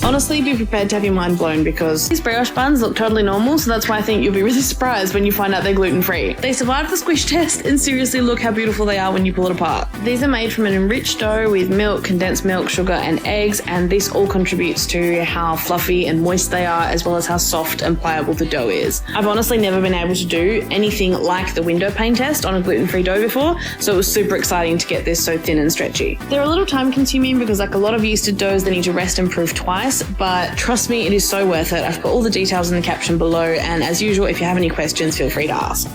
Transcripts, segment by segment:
Honestly, be prepared to have your mind blown because these brioche buns look totally normal, so that's why I think you'll be really surprised when you find out they're gluten-free. They survived the squish test, and seriously, look how beautiful they are when you pull it apart. These are made from an enriched dough with milk, condensed milk, sugar, and eggs, and this all contributes to how fluffy and moist they are, as well as how soft and pliable the dough is. I've honestly never been able to do anything like the window pane test on a gluten-free dough before, so it was super exciting to get this so thin and stretchy. They're a little time-consuming because, like a lot of yeasted doughs, they need to rest and proof twice, but trust me, it is so worth it. I've got all the details in the caption below, and as usual, if you have any questions, feel free to ask.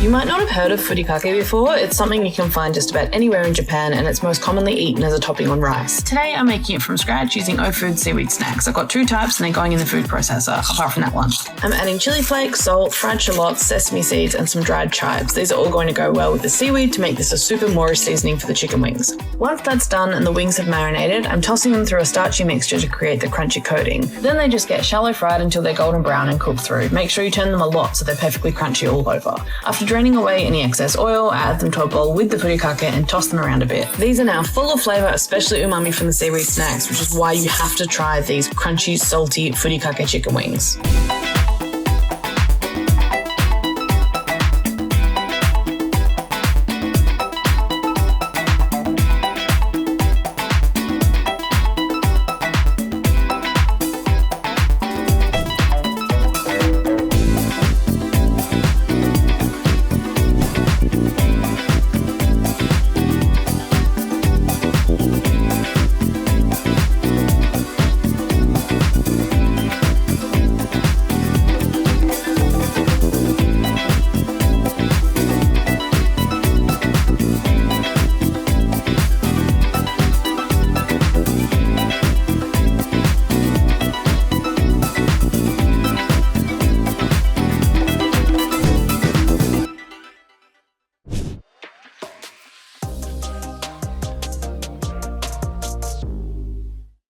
You might not have heard of furikake before. It's something you can find just about anywhere in Japan, and it's most commonly eaten as a topping on rice. Today I'm making it from scratch using O-Food seaweed snacks. I've got 2 types and they're going in the food processor, apart from that one. I'm adding chili flakes, salt, fried shallots, sesame seeds, and some dried chives. These are all going to go well with the seaweed to make this a super Moorish seasoning for the chicken wings. Once that's done and the wings have marinated, I'm tossing them through a starchy mixture to create the crunchy coating. Then they just get shallow fried until they're golden brown and cooked through. Make sure you turn them a lot so they're perfectly crunchy all over. After draining away any excess oil, add them to a bowl with the furikake and toss them around a bit. These are now full of flavour, especially umami from the seaweed snacks, which is why you have to try these crunchy, salty furikake chicken wings.